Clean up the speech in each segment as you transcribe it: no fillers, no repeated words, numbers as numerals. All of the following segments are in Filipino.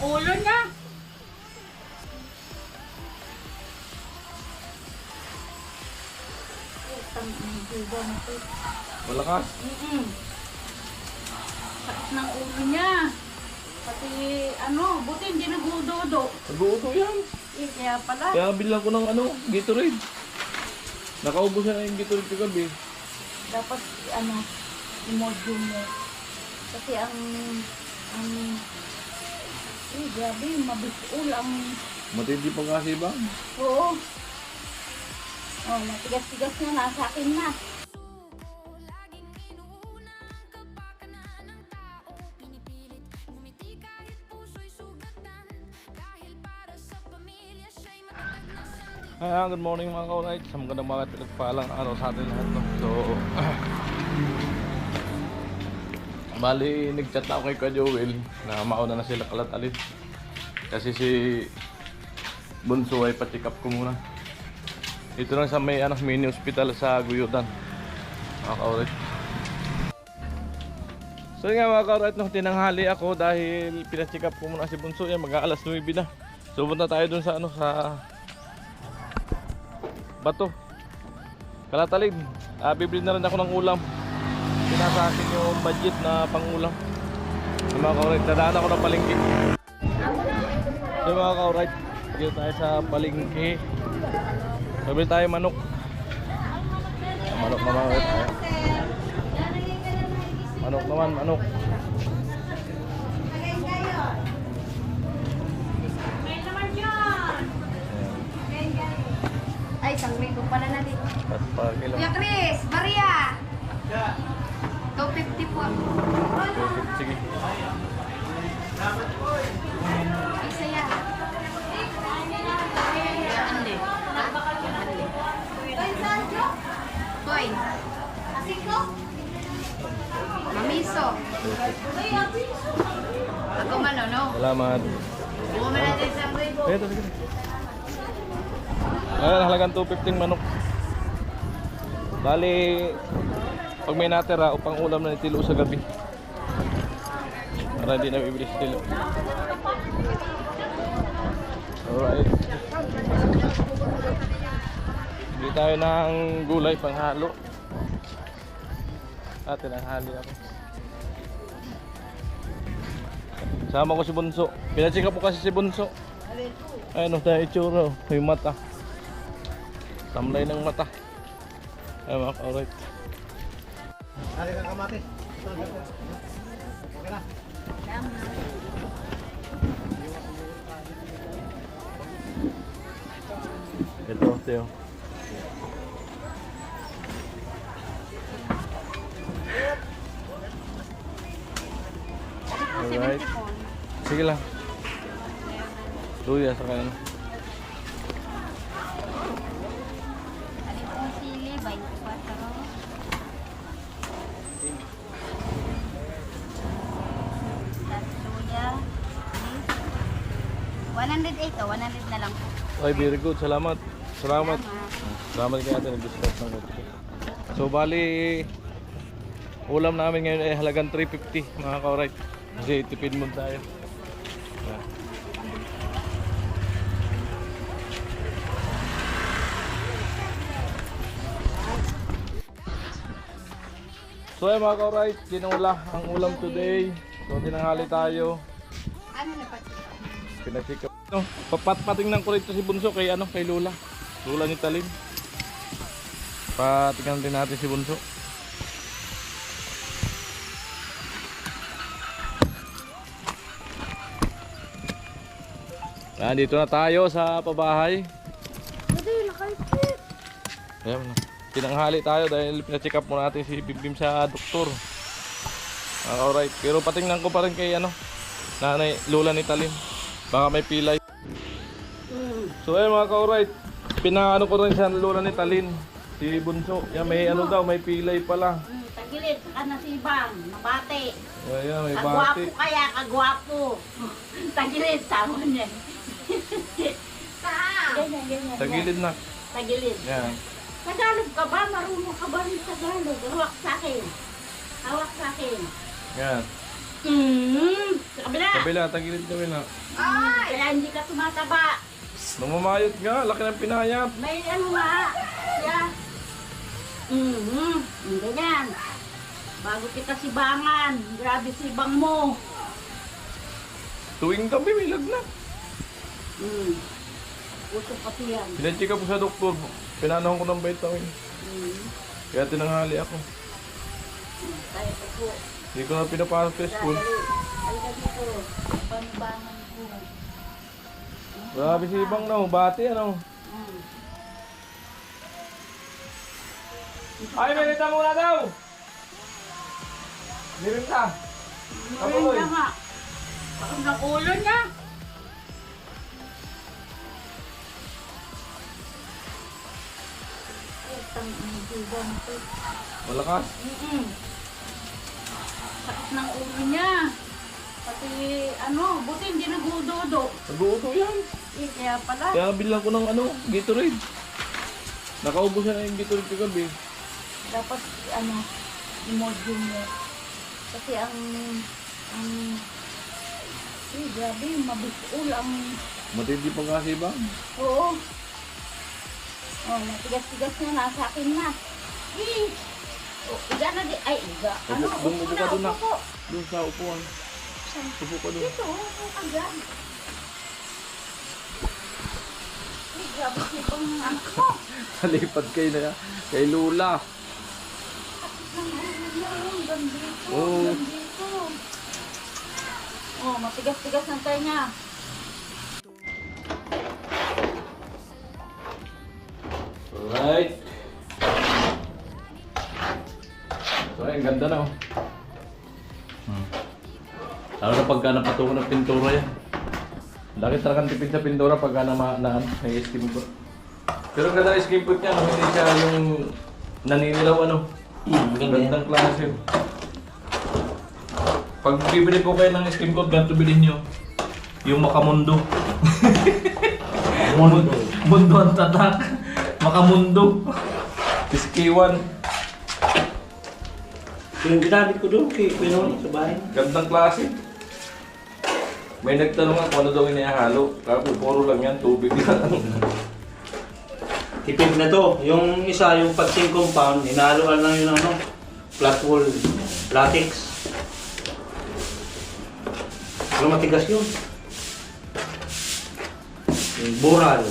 ulo niya. Malakas. Sakit ng ulo niya. Pati buti hindi nag-udo-udo. Nag-uuto yan. Kaya pala. Kaya bilang ko ng Gatorade. Nakaubos na yung Gatorade kagabi. Dapat i-module mo. Kasi grabe, mabisuol ang... Matindi pa kasi ba? Oo. Oh, matigas-tigas na, nasa akin na. Good morning mga kaunay. Sa magandang mga pinagpalang araw sa atin lahat. No? So, bali, nag-chat na ako kay Kuya Joel na mauna na sila kalatalit. Kasi si Bunso ay pa-check up ko muna. Ito lang sa may mini hospital sa Guyudan. Mga kaunay. So yun nga mga kaunay, no, tinanghali ako dahil pina-check up ko muna si Bunso. Yan, mag-aalas 9 na. So punta tayo dun sa sa Bato Kalatalid. Bibili na rin ako ng ulam. Pinasa akin yung budget na pang-ulam. So mga ka-alright, dadaan ako ng palengke. So mga ka-alright, dito tayo sa palengke. Bibili tayo manok. Manok naman ulit tayo. Manok naman, manok. Ay, isang libo pala na dito. Kilo. Kuya Chris, Maria! 250 po. Sige. Isa yan. Andi. Boy. Asiko? Mamiso. Ako man, no? Salamat. Bumama natin isang libo. Ito, sige. Ayan, halagang 250 manok. Bali, pag may natira upang ulam na nitilo sa gabi. Para hindi na bibili sa tilo. Alright. Bili tayo ng gulay panghalo. Tinanghali ako. Sama ko si Bunso. Pinacheck up ko kasi si Bunso. Ayun, tayo itsura. Yung mata. Tamlay ng mata. Ay mga ka-alright. Hari ka kamati. Okay na. Ito, Teo. Alright. Sige lang. Luya sa kanan. Sili, 24. Luya. 108 o, 100 na lang po. Ay, very good. Salamat. Salamat. Salamat kay ate. Nag-discuss ng ito. So, bali, ulam namin ngayon ay halagang 350 mga ka-alright. Kasi tipid mo tayo. Yan. So ay mga ka-alright, kinula ang ulam today. So tinanghali tayo. Ano na pa? Pinachika. No, patingnan ko rito si Bunso kay kay Lola. Lola ni Talim. Patingnan din natin si Bunso. Dito na tayo sa pabahay. Ayan na. Tinanghali tayo dahil pina-check up muna natin si Bibim sa doktor. Alright, pero patingnan ko pa rin kay nanay Lola ni Talim. Baka may pilay. So ayun mga ka-alright, pinaano ko rin sa Lola ni Talin, si Bunso. Yan may daw, may pilay pala. Tagilid, saka nasibang, mabate. Ayan, may bati. Kagwapo kaya, kagwapo. Tagilid, tama niya. Ganyan. Tagilid na. Tagilid. Yan. Tagalog ka ba? Marunong ka ba ng Tagalog? Hawak sa akin. Hawak sa akin. Yan. Sa kabila. Kabila, tagilid kabila. Kaya hindi ka tumataba. Namamayot nga, laki ng pinayat. May ano nga. Kaya. Ganyan. Bago kita sibangan. Grabe sibang mo. Tuwing gabi may lagnat. Usok pati yan. Pinacheck up ko sa doktor. Pinanahan ko ng vitamin. Kaya tinanghali ako. Kaya ko po. Hindi ko na pinapasok sa school. Ay ka dito. Panibangan ko. Grabe si Ibang na, bati ano. Ay, merita muna daw! Merita! Ngayon na nga. Bakit ng ulo niya? Utang ang sibang ko. Malakas. Sakit ng ulo niya. Pati ano, buti hindi nag-udo-udo. Nag-uuto yan. Kaya pala. Kaya bilang ko ng ano, Gatorade. Nakaubos na yung Gatorade kagabi. Dapat ano, i-module mo. Kasi grabe, mabisuol ang, Matindi pa nga si Ibang. oo. Oh, matigas-tigas na, nasa akin na. Oh, iga na di, ay iga. Ano, Doon upo ka doon na, na. upo. Doon sa upuan. Upo ka doon. Dito, upo ka dyan. Ay, grabe si pang ano ko. Nalipad kayo na kay Lula. Oo. Oh, matigas-tigas ng tayo niya. Alright. So, ang ganda na oh. Lalo na pagka napatungan ng pintura yan. Laki talagang tipid sa pintura pagka may skim coat. Pero ang ganda ng skim coat niya, no? Hindi siya yung naninilaw ano. Gandang klase. Pag bibili po kayo ng skim coat, ganito bilhin nyo. Yung Makamundo. Mundo ang tatak. Makamundo. SK1. Yung ginamit ko doon kay Pinoni sa bahay. Gandang klase. May nagtanong nga kung ano daw inihalo. Kapo, puro lang yan, tubig lang. Tipid na to. Yung isa, yung pagsing compound, inahaluan lang yun ano, flat wall latex. Pero matigas yun. Yung boral.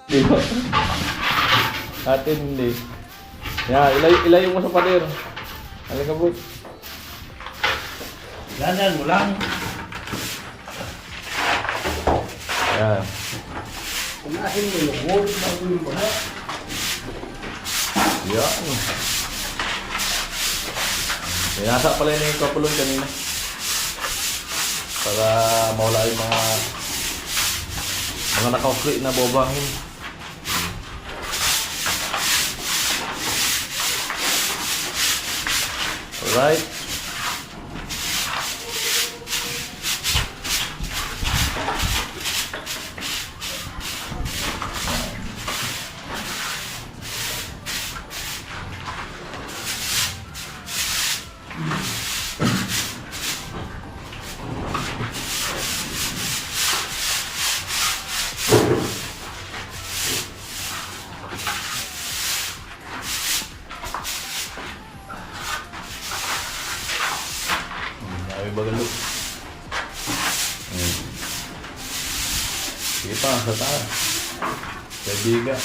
Di ba? Atin hindi. Yan, ilayo mo sa pader. Halika bro. Ganyan mo lang. Yan. Kumahin mo yung wood, bago yung baha. Yan. Nasa pala yun yung kapulong kanina. Para mawala yung mga nakaukli na bobangin. Alright. Ay, bagalo. Sige pa, sa taas. Kaibiga.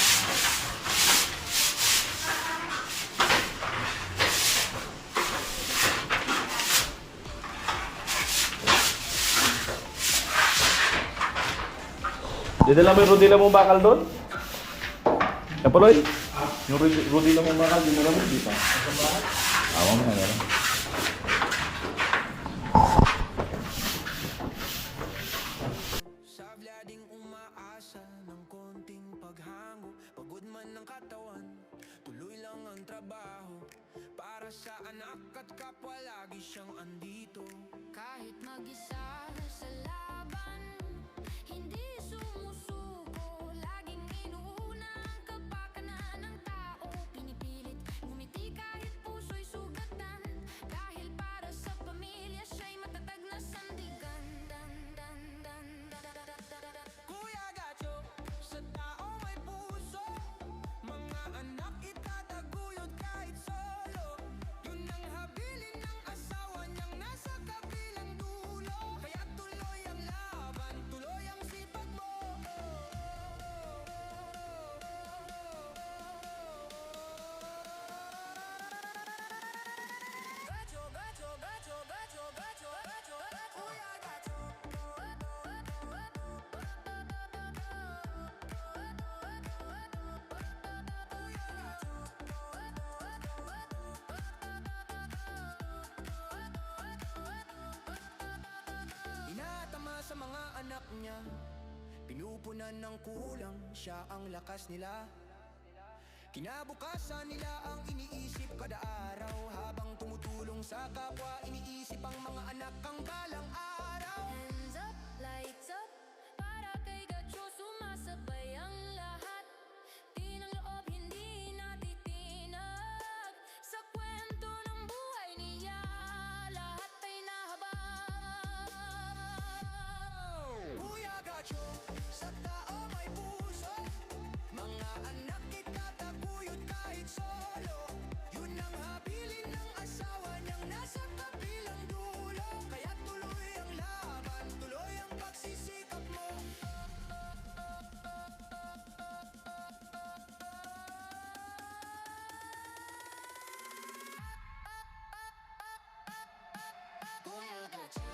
Didala mo yung rodila mong bakal doon? Kapaloy? Yung rodila mong bakal, dinala mo dito. Awang mo na. Sablading umaasa ng konting paghango. Pagod man ng katawan, tuloy lang ang trabaho. Para sa anak at kapwa lagi siyang andito. Kahit mag-isa sa laban, hindi anak niya. Pinupunan ng kulang, siya ang lakas nila. Kinabukasan nila ang iniisip kada araw. Habang tumutulong sa kapwa, iniisip ang mga anak ang balang araw. Hands up, lights up, para kay Gacho sumasabay ang lahat. Di ng loob, hindi natitinag. Sa kwento ng buhay niya, lahat ay nahabag. Kuya Gacho, sa tao may puso. Mga anak itataguyod kahit solo. Yun ang habilin ng asawa niyang nasa kabilang dulo. Kaya tuloy ang laban, tuloy ang pagsisikap mo. Kuya Gacho.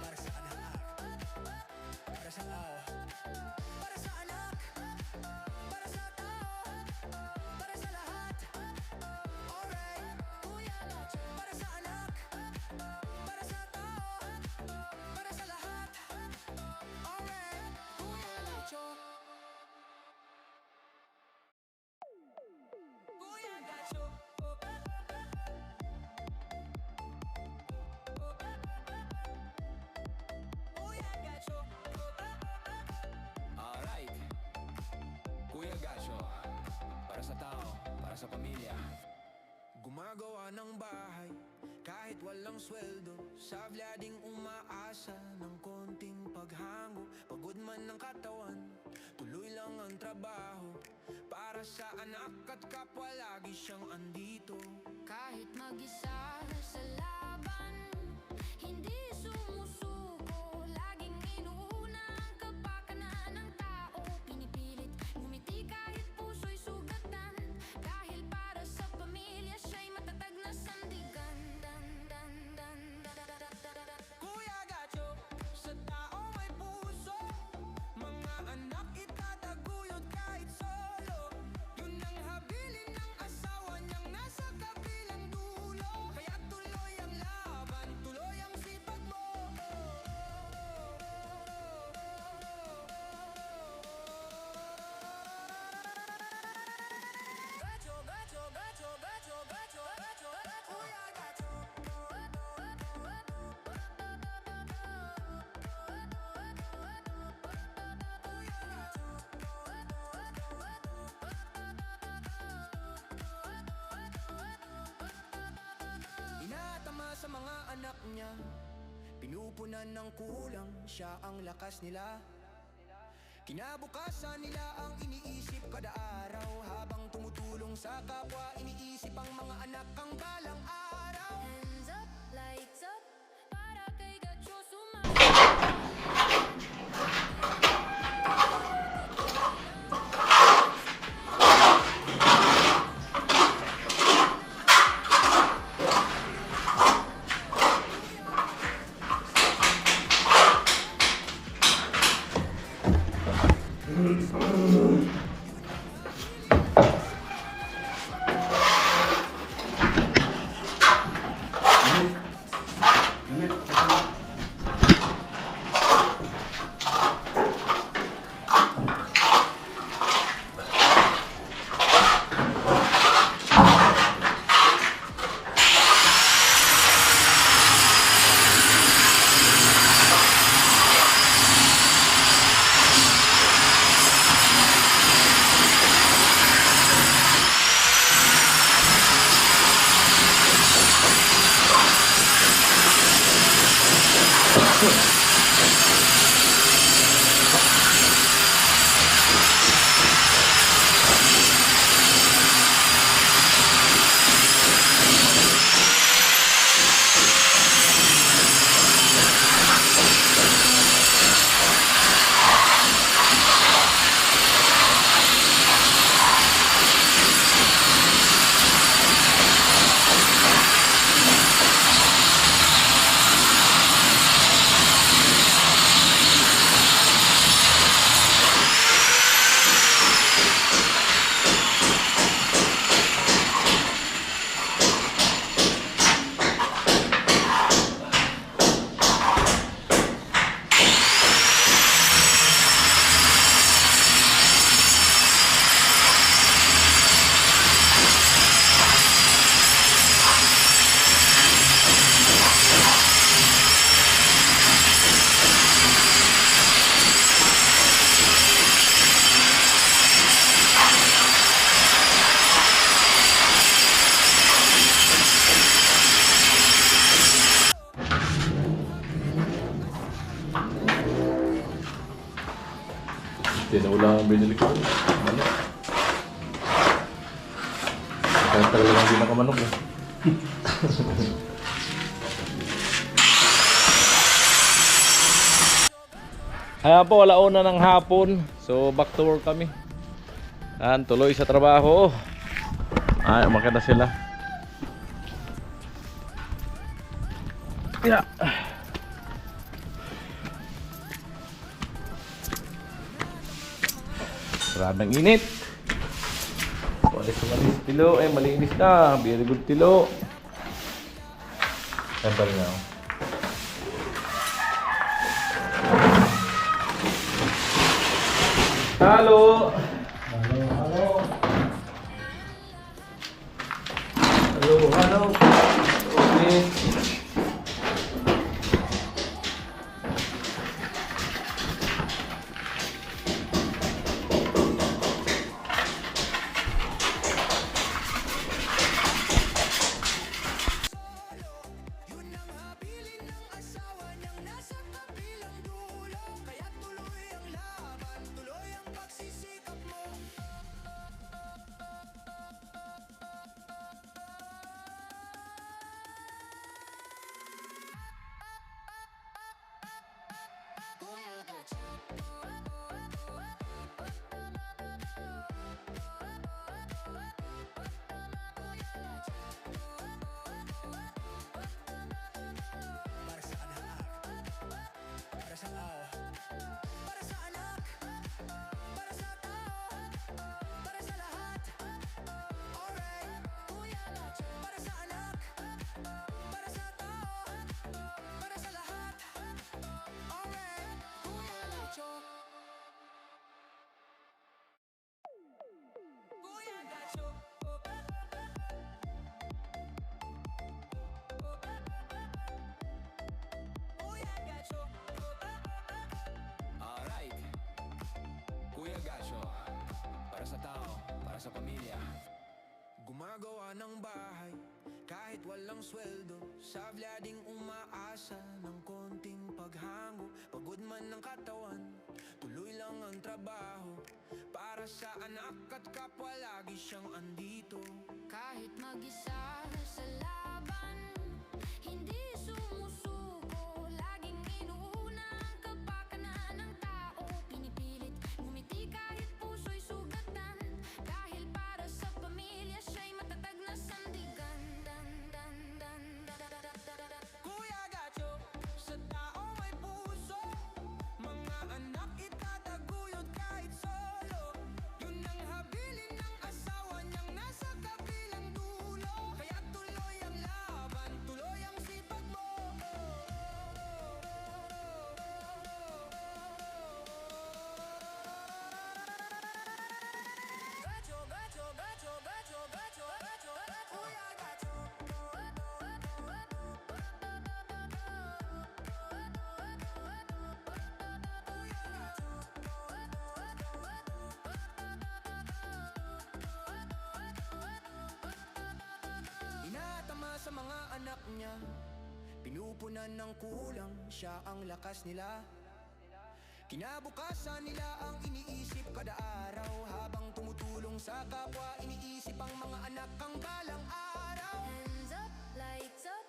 Para sa anak, para sa tao, para sa anak, para sa tao, para sa lahat. Alright, Kuya Gacho. Para sa anak, para sa tao, para sa lahat. Alright, Kuya Gacho. Kuya Gacho. Kuya Gacho. Alright, Kuya Gacho, para sa tao, para sa pamilya. Gumagawa ng bahay kahit walang sweldo. Sabla ding umaasa ng konting paghango. Pagod man ng katawan, tuloy lang ang trabaho. Para sa anak at kapwa lagi siyang andito. Kahit mag-isa sa laban, hindi sumusuko. Laging inuuna ang kapakanan ng tao. Pinipilit ngumiti kahit puso'y sugatan. Dahil para sa pamilya siya'y matatag na sandigan. Kuya Gacho, sa tao may puso. Mga anak itataguyod kahit solo. Yun ang habilin ng asawa niyang nasa kabilang dulo. Kaya tuloy ang laban, tuloy ang sipag mo. Gacho, Gacho, Gacho, Gacho, Gacho, Gacho, Kuya Gacho. Inatama sa mga anak niya. Pinupunan ng kulang, siya ang lakas nila. Kinabukasan nila ang iniisip kada araw. Habang tumutulong sa kapwa, iniisip ang mga anak ang balang araw. Hands up, lights up, para kay Gacho sumasabay. ang binili ko. Manok. Kaya talagang hindi nakamanok eh. Ayan po, alauna ng hapon. So back to work kami. Ayan, tuloy sa trabaho. Ay, umakyat na sila. Yeah. Maraming init. Walis tilo. Eh, malinis na. Very good tilo. Ayan pa rin ako. Halo. Halo. Okay. Yun ang habilin ng asawa niyang nasa kabilang dulo. Kaya tuloy ang laban, tuloy ang pagsisikap mo. Para sa anak, para sa tao, para sa lahat. Alright, Kuya Gacho. Para sa anak, para sa tao, para sa lahat. Alright, Kuya Gacho. Kuya Gacho. Kuya Gacho. Alright. Kuya Gasyo. Para sa tao, para sa pamilya. Gumagawa ng bahay kahit walang sweldo. Sabla ding umaasa ng konting paghango. Pagod man ng katawan, tuloy lang ang trabaho. Para sa anak at kapwa lagi siyang andito. Kahit mag-isa sa laban, hindi sumusuko. Laging inuuna ang kapakanan ng tao. Pinipilit ngumiti kahit puso'y sugatan. Dahil para sa pamilya siya'y matatag na sandigan. Kuya Gacho, sa tao may puso. Mga anak itataguyod kahit solo. Yun ang habilin ng asawa niyang nasa kabilang dulo. Kaya tuloy ang laban, tuloy ang sipag mo. Gacho, Gacho, Gacho, Gacho, Gacho, Gacho, Kuya Gacho. Inatama sa mga anak niya, pinupunan ng kulang, siya ang lakas nila. Kinabukasan nila ang iniisip kada araw. Habang tumutulong sa kapwa, iniisip ang mga anak ang balang araw. Hands up, lights up,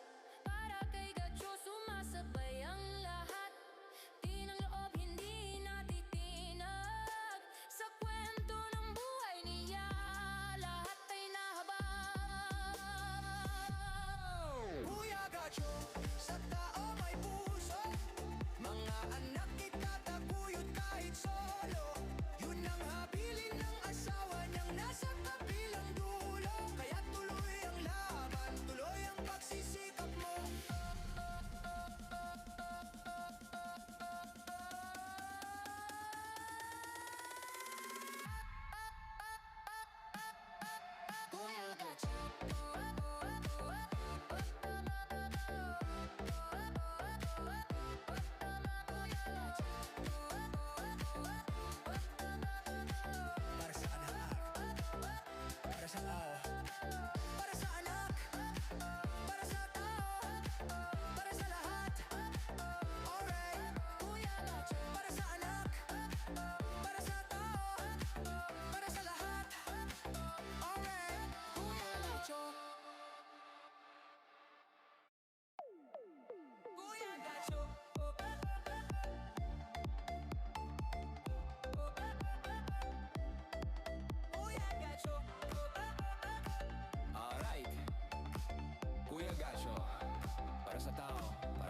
para kay Gacho sumasabay ang lahat. Di ng loob, hindi natitinag. Sa kwento ng buhay niya, lahat ay nahabag. Kuya Gacho, sa tao may puso. Mga anak itataguyod kahit solo. Yun ang habilin ng asawa niyang nasa kabilang dulo. Kaya tuloy ang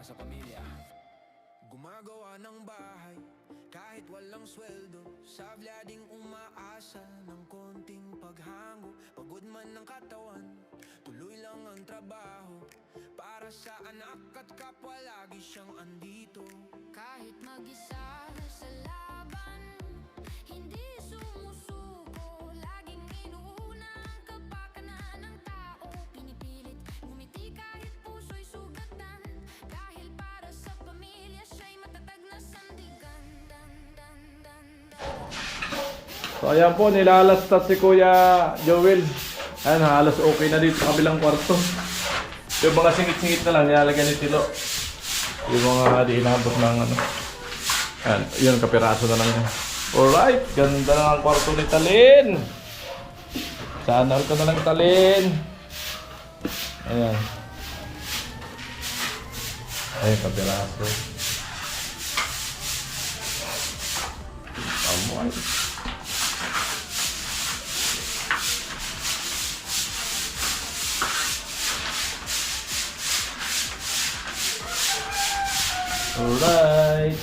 para sa pamilya. Gumagawa ng bahay kahit walang sweldo. Sabla ding umaasa ng konting paghango. Pagod man ng katawan, tuloy lang ang trabaho. Para sa anak at kapwa lagi siyang andito. Kahit mag-isa sa laban, hindi sumusuko. Laging inuuna ang kapakanan ng tao. Pinipilit ngumiti kahit puso'y sugatan. Dahil para sa pamilya siya'y matatag na sandigan. Dan, dan, dan, dan. So ayan po, nilalastat si Kuya Joel. Ayan, halos okay na dito sa kabilang kwarto. Yung mga singit-singit na lang, nilalagyan ni Tilo. Yung mga di inabot ng ano. Ayan, yun, kapiraso na lang yan. Alright, ganda na ang kwarto ni Talin. Sana ka na lang, Talin. Ayan. Ayan, kapiraso. Amoy. Alright.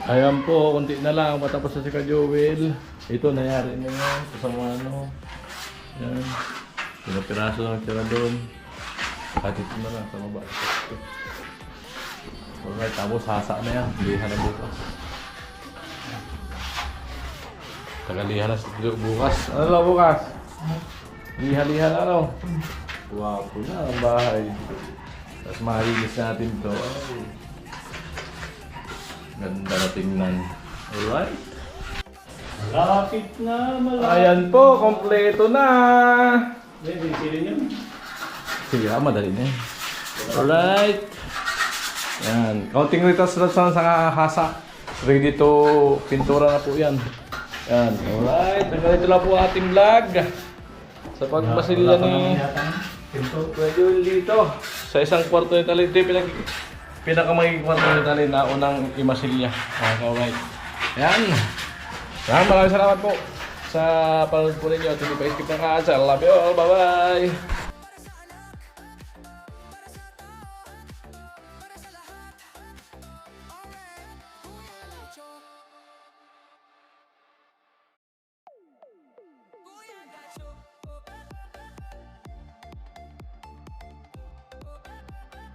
Ayan po, konti na lang matapos na si Ka Joel. Ito nangyari na yan sa mga ano. Yan. Pinapiraso lang tira doon. At ito na lang sa baba. Alright, tapos hasa na yan. Lihan na bukas. Tagalihan na bukas. Ano lang bukas? Lihan-lihan na ano? Wapo na ang bahay. Tapos malinis natin to. Ganda na tingnan. Alright. Malapit na, malapit. Ayan po, kompleto na. Hindi, silin yun. Sige, madali na yan. Alright. Yan. Counting retas na sa hasa. Ready to pintura na po yan. Yan. Alright. Ganito lang po ating vlog. Sa pagbasilya ni Kuya Joel dito. Sa isang kwarto ni Talin. Ito pinakamaging kwarto ni Talin na unang imasilya. Alright. Yan. Maraming salamat po sa panonood po ninyo. Hindi pa skip ng kaasa. Love you all. Bye-bye.